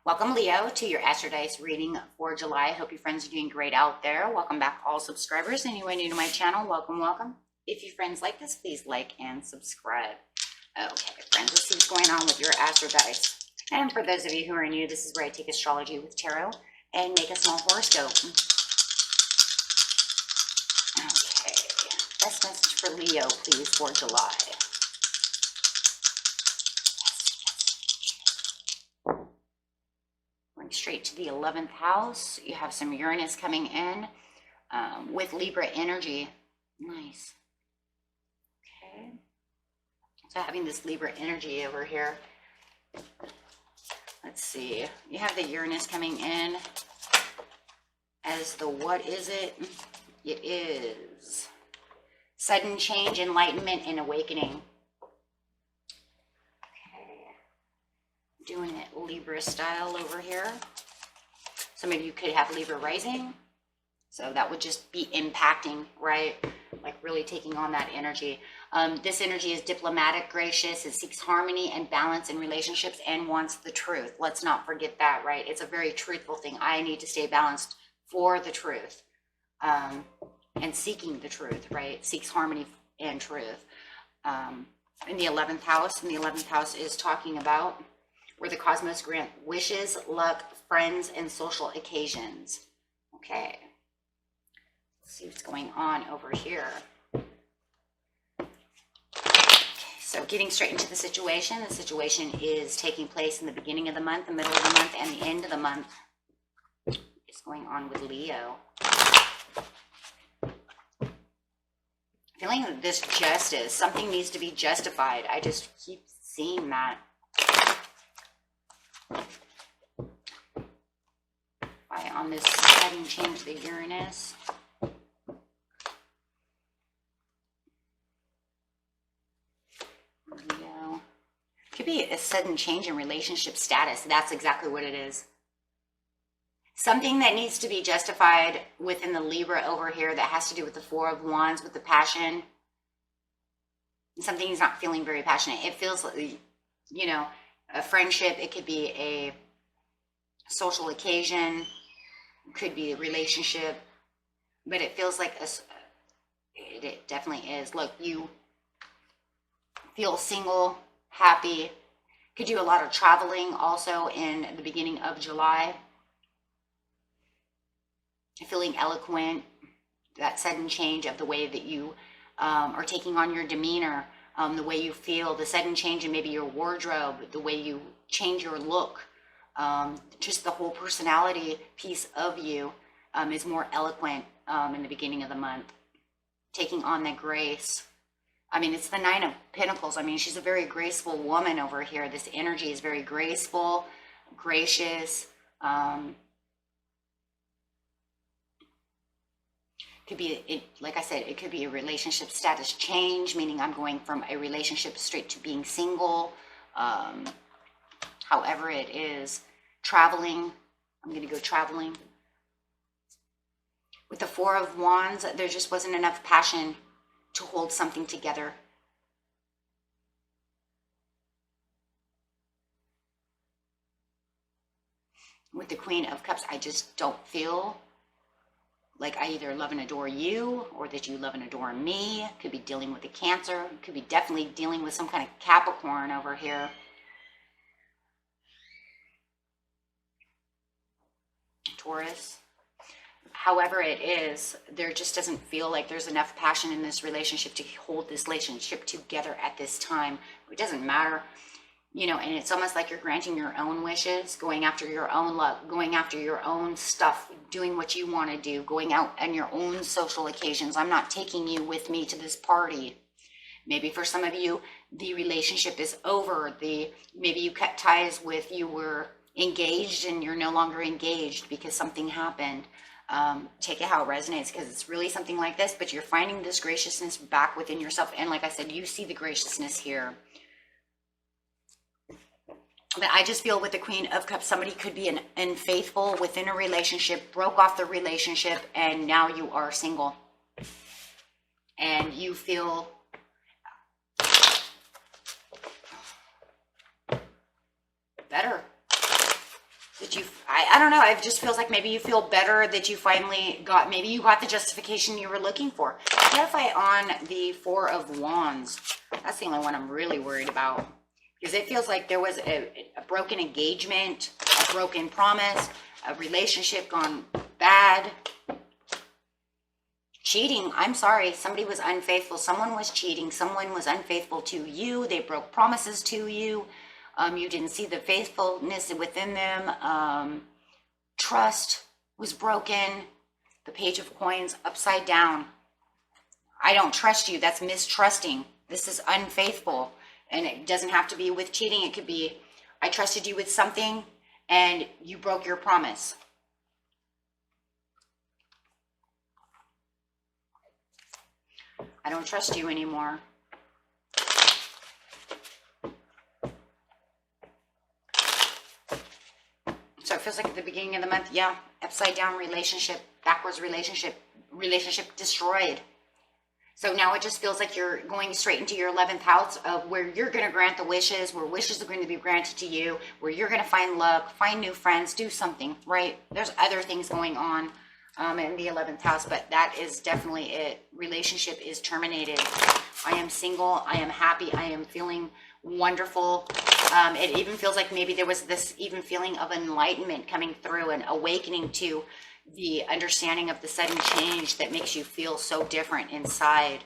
Welcome, Leo, to your Astrodice reading for July. I hope your friends are doing great out there. Welcome back, all subscribers. Anyone new to my channel, welcome, welcome. If your friends like this, please like and subscribe. Okay, friends, let's see what's going on with your Astrodice. And for those of you who are new, this is where I take astrology with tarot and make a small horoscope. Okay, best message for Leo, please, for July. Straight to the 11th house. You have some Uranus coming in with Libra energy. Nice. Okay. So having this Libra energy over here. Let's see. You have the Uranus coming in as the what is it? It is sudden change, enlightenment, and awakening. Doing it Libra style over here. Some of you could have Libra rising, so that would just be impacting, right? Like really taking on that energy. This energy is diplomatic, gracious. It seeks harmony and balance in relationships and wants the truth. Let's not forget that, right? It's a very truthful thing. I need to stay balanced for the truth, and seeking the truth, right? Seeks harmony and truth. In the 11th house, and the 11th house is talking about where the cosmos grant wishes, luck, friends, and social occasions. Okay. Let's see what's going on over here. Okay, so getting straight into the situation. The situation is taking place in the beginning of the month, the middle of the month, and the end of the month. What's going on with Leo? Feeling that this justice, something needs to be justified. I just keep seeing that. On this sudden change, the Uranus. Leo. Could be a sudden change in relationship status. That's exactly what it is. Something that needs to be justified within the Libra over here that has to do with the Four of Wands, with the passion. Something he's not feeling very passionate. It feels like, you know, a friendship. It could be a social occasion. Could be a relationship, but it feels like it definitely is. Look, you feel single, happy. Could do a lot of traveling also in the beginning of July. Feeling eloquent, that sudden change of the way that you are taking on your demeanor, the way you feel, the sudden change in maybe your wardrobe, the way you change your look. Just the whole personality piece of you is more eloquent in the beginning of the month, taking on the grace. I mean, it's the Nine of Pentacles. I mean, she's a very graceful woman over here. This energy is very graceful, gracious. Could be, like I said, it could be a relationship status change, meaning I'm going from a relationship straight to being single. However it is, traveling, I'm going to go traveling. With the Four of Wands, there just wasn't enough passion to hold something together. With the Queen of Cups, I just don't feel like I either love and adore you or that you love and adore me. Could be dealing with a Cancer. Could be definitely dealing with some kind of Capricorn over here. Taurus. However it is, there just doesn't feel like there's enough passion in this relationship to hold this relationship together at this time. It doesn't matter, you know, and it's almost like you're granting your own wishes, going after your own luck, going after your own stuff, doing what you want to do, going out on your own social occasions. I'm not taking you with me to this party. Maybe for some of you, the relationship is over. Maybe you cut ties with, you were engaged and you're no longer engaged because something happened. Take it how it resonates, because it's really something like this, but you're finding this graciousness back within yourself. And like I said, you see the graciousness here. But I just feel with the Queen of Cups, somebody could be unfaithful within a relationship, broke off the relationship, and now you are single. And you feel better. that I don't know, it just feels like maybe you feel better that you finally got, maybe you got the justification you were looking for. Clarify on the Four of Wands. That's the only one I'm really worried about, because it feels like there was a broken engagement, a broken promise, a relationship gone bad. Cheating, I'm sorry, somebody was unfaithful. Someone was cheating. Someone was unfaithful to you. They broke promises to you. You didn't see the faithfulness within them. Trust was broken. The Page of Coins upside down. I don't trust you. That's mistrusting. This is unfaithful. And it doesn't have to be with cheating. It could be, I trusted you with something and you broke your promise. I don't trust you anymore. So it feels like at the beginning of the month, yeah, upside down relationship, backwards relationship destroyed. So now it just feels like you're going straight into your 11th house of where you're going to grant the wishes, where wishes are going to be granted to you, where you're going to find luck, find new friends, do something, right? There's other things going on in the 11th house, but that is definitely it. Relationship is terminated. I am single. I am happy. I am feeling wonderful. It even feels like maybe there was this even feeling of enlightenment coming through and awakening to the understanding of the sudden change that makes you feel so different inside.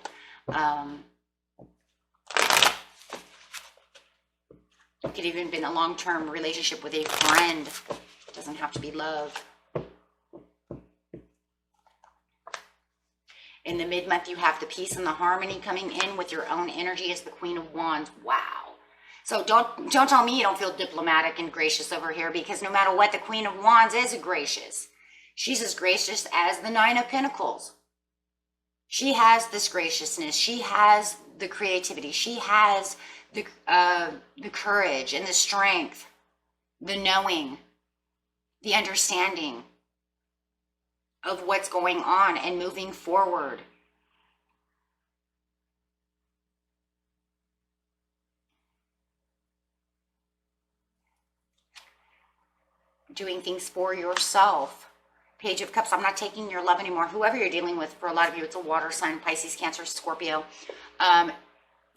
It could even been a long-term relationship with a friend. It doesn't have to be love. In the mid-month, you have the peace and the harmony coming in with your own energy as the Queen of Wands. Wow. So don't tell me you don't feel diplomatic and gracious over here, because no matter what, the Queen of Wands is gracious. She's as gracious as the Nine of Pentacles. She has this graciousness. She has the creativity. She has the courage and the strength, the knowing, the understanding of what's going on and moving forward. Doing things for yourself. Page of Cups, I'm not taking your love anymore. Whoever you're dealing with, for a lot of you, it's a water sign, Pisces, Cancer, Scorpio.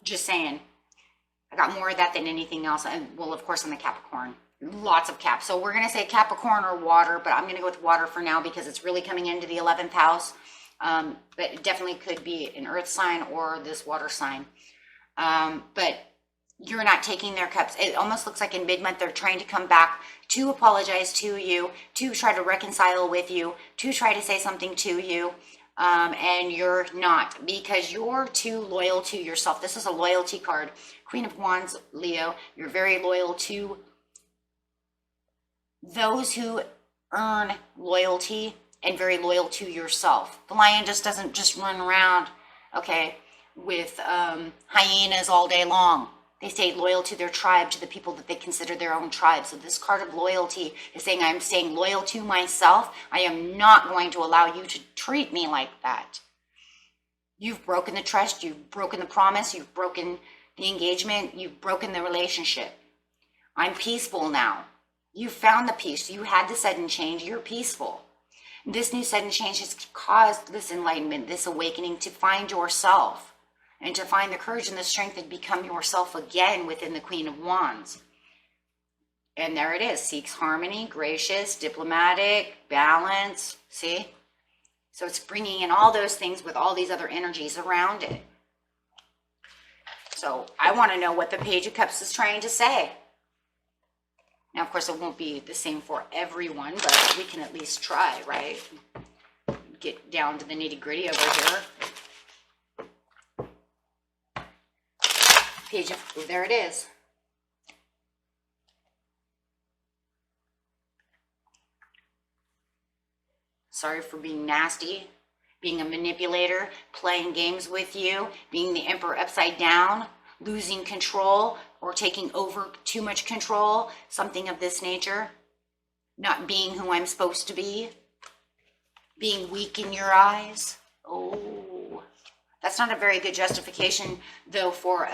Just saying, I got more of that than anything else. And well, of course, I'm the Capricorn. Lots of Cap. So we're going to say Capricorn or water, but I'm going to go with water for now because it's really coming into the 11th house. But it definitely could be an earth sign or this water sign. But you're not taking their cups. It almost looks like in mid-month they're trying to come back to apologize to you, to try to reconcile with you, to try to say something to you. And you're not, because you're too loyal to yourself. This is a loyalty card. Queen of Wands, Leo, you're very loyal to those who earn loyalty and very loyal to yourself. The lion just doesn't just run around, okay, with hyenas all day long. They stay loyal to their tribe, to the people that they consider their own tribe. So this card of loyalty is saying, I'm staying loyal to myself. I am not going to allow you to treat me like that. You've broken the trust. You've broken the promise. You've broken the engagement. You've broken the relationship. I'm peaceful now. You found the peace. You had the sudden change. You're peaceful. This new sudden change has caused this enlightenment, this awakening to find yourself. And to find the courage and the strength to become yourself again within the Queen of Wands. And there it is. Seeks harmony, gracious, diplomatic, balance. See? So it's bringing in all those things with all these other energies around it. So I want to know what the Page of Cups is trying to say. Now, of course, it won't be the same for everyone, but we can at least try, right? Get down to the nitty-gritty over here. Page of, oh, there it is. Sorry for being nasty, being a manipulator, playing games with you, being the Emperor upside down, losing control or taking over too much control, something of this nature. Not being who I'm supposed to be. Being weak in your eyes. Oh, That's not a very good justification, though, for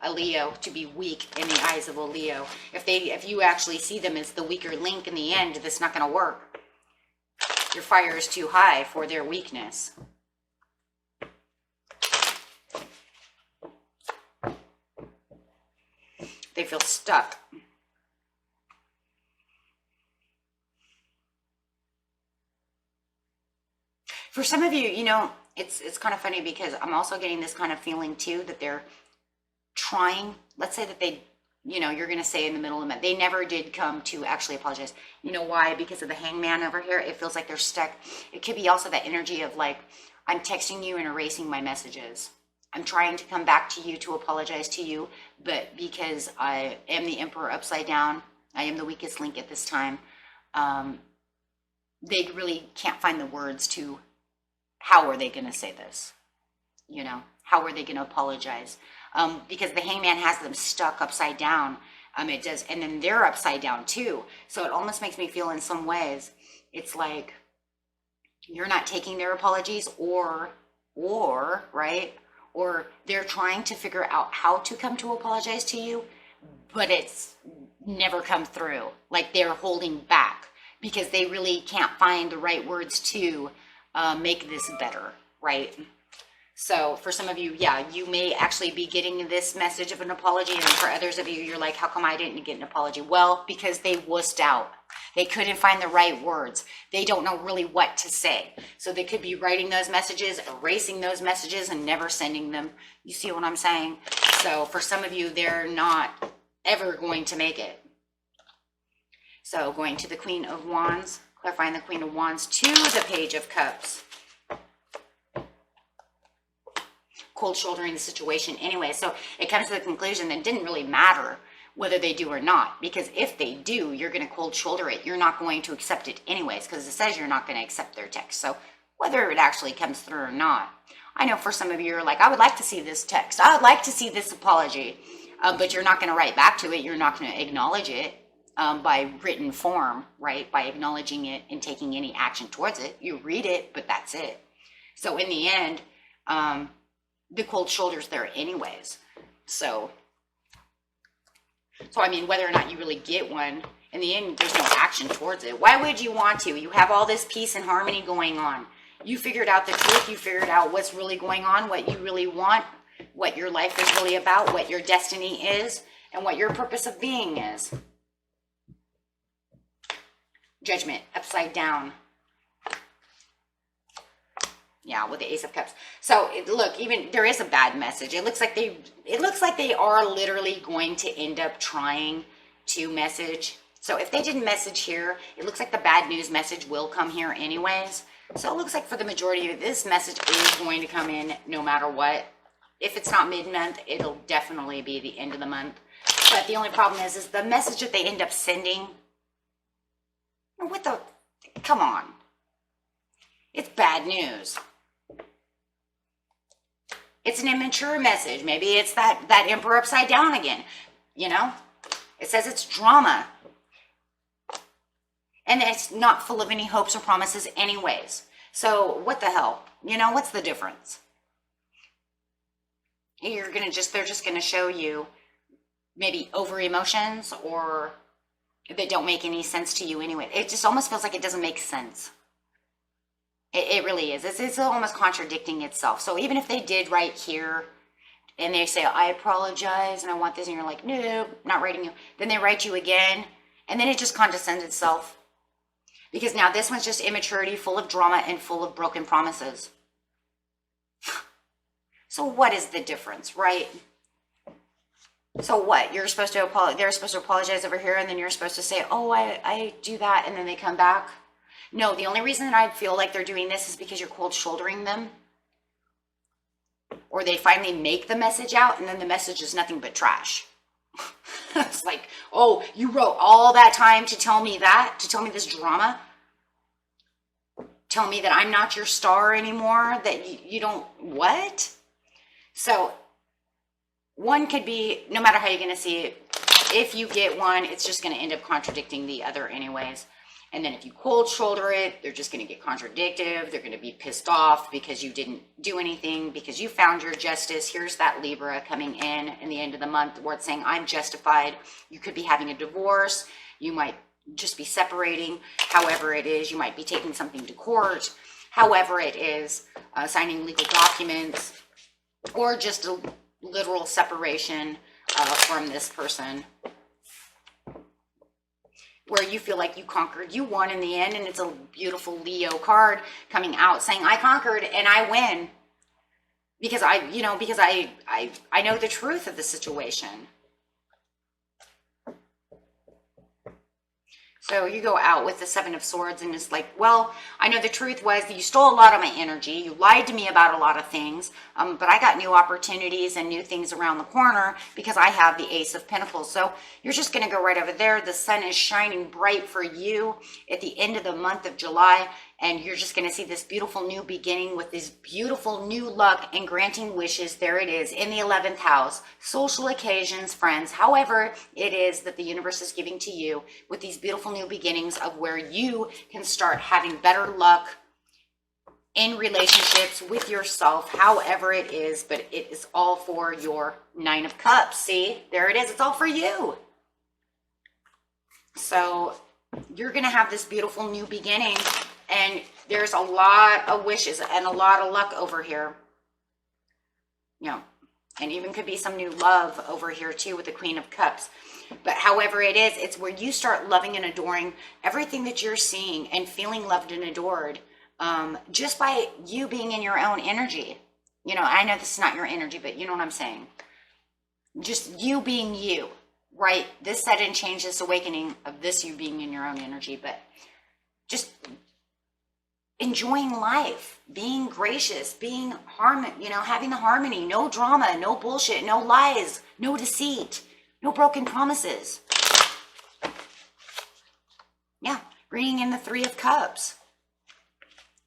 a Leo to be weak in the eyes of a Leo. If you actually see them as the weaker link in the end, that's not going to work. Your fire is too high for their weakness. They feel stuck. For some of you, you know, it's kind of funny because I'm also getting this kind of feeling too that they're trying. Let's say that they, you know, you're going to say in the middle of it, they never did come to actually apologize. You know why? Because of the hangman over here. It feels like they're stuck. It could be also that energy of like, I'm texting you and erasing my messages. I'm trying to come back to you to apologize to you, but because I am the Emperor upside down, I am the weakest link at this time. They really can't find the words to, how are they going to say this? You know, how are they going to apologize? Because the hangman has them stuck upside down. It does, and then they're upside down too. So it almost makes me feel in some ways, it's like you're not taking their apologies, or right? Or they're trying to figure out how to come to apologize to you, but it's never come through. Like they're holding back because they really can't find the right words to make this better, right? So for some of you, yeah, you may actually be getting this message of an apology, and for others of you, you're like, how come I didn't get an apology? Well, because they wussed out. They couldn't find the right words. They don't know really what to say. So they could be writing those messages, erasing those messages, and never sending them. You see what I'm saying? So for some of you, they're not ever going to make it. So going to the Queen of Wands, clarifying the Queen of Wands to the Page of Cups. Cold shouldering the situation anyway. So it comes to the conclusion that it didn't really matter whether they do or not, because if they do, you're going to cold shoulder it. You're not going to accept it anyways, because it says you're not going to accept their text. So whether it actually comes through or not, I know for some of you are like, I would like to see this text. I would like to see this apology, but you're not going to write back to it. You're not going to acknowledge it by written form, right? By acknowledging it and taking any action towards it. You read it, but that's it. So in the end, the cold shoulder's there anyways. So I mean, whether or not you really get one, in the end, there's no action towards it. Why would you want to? You have all this peace and harmony going on. You figured out the truth. You figured out what's really going on, what you really want, what your life is really about, what your destiny is, and what your purpose of being is. Judgment, upside down. Yeah, with the Ace of Cups. So look, even there is a bad message. It looks like they are literally going to end up trying to message. So if they didn't message here, it looks like the bad news message will come here anyways. So it looks like for the majority of this message is going to come in no matter what. If it's not mid-month, it'll definitely be the end of the month. But the only problem is the message that they end up sending, come on. It's bad news. It's an immature message. Maybe it's that Emperor upside down again. You know, it says it's drama. And it's not full of any hopes or promises anyways. So what the hell? You know, what's the difference? They're just going to show you maybe over emotions, or that don't make any sense to you anyway. It just almost feels like it doesn't make sense. It really is. It's almost contradicting itself. So even if they did write here and they say, I apologize and I want this, and you're like, no, not writing you. Then they write you again, and then it just condescends itself. Because now this one's just immaturity, full of drama and full of broken promises. So what is the difference, right? So what? You're supposed to apologize. They're supposed to apologize over here, and then you're supposed to say, oh, I do that, and then they come back. No, the only reason that I feel like they're doing this is because you're cold shouldering them. Or they finally make the message out, and then the message is nothing but trash. It's like, oh, you wrote all that time to tell me that, to tell me this drama? Tell me that I'm not your star anymore, that you don't, what? So one could be, no matter how you're going to see it, if you get one, it's just going to end up contradicting the other anyways. And then if you cold shoulder it, they're just going to get contradictive. They're going to be pissed off because you didn't do anything, because you found your justice. Here's that Libra coming in the end of the month where it's saying, I'm justified. You could be having a divorce. You might just be separating. However it is, you might be taking something to court. However it is, signing legal documents, or just a literal separation from this person, where you feel like you conquered, you won in the end. And it's a beautiful Leo card coming out saying, I conquered and I win because I know the truth of the situation. So you go out with the Seven of Swords and it's like, well, I know the truth was that you stole a lot of my energy. You lied to me about a lot of things, but I got new opportunities and new things around the corner because I have the Ace of Pentacles. So you're just going to go right over there. The sun is shining bright for you at the end of the month of July. And you're just going to see this beautiful new beginning with this beautiful new luck and granting wishes. There it is in the 11th house. Social occasions, friends, however it is that the universe is giving to you with these beautiful new beginnings of where you can start having better luck in relationships with yourself, however it is. But it is all for your Nine of Cups. See, there it is. It's all for you. So you're going to have this beautiful new beginning. And there's a lot of wishes and a lot of luck over here. You know, and even could be some new love over here too with the Queen of Cups. But however it is, it's where you start loving and adoring everything that you're seeing and feeling loved and adored just by you being in your own energy. You know, I know this is not your energy, but you know what I'm saying. Just you being you, right? This sudden change, this awakening of this you being in your own energy, but just enjoying life, being gracious, being having the harmony, no drama, no bullshit, no lies, no deceit, no broken promises. Yeah, bringing in the Three of Cups,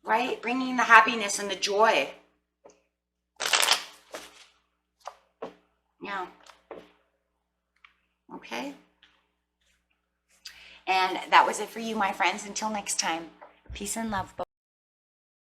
right? Bringing the happiness and the joy. Yeah. Okay. And that was it for you, my friends. Until next time, peace and love.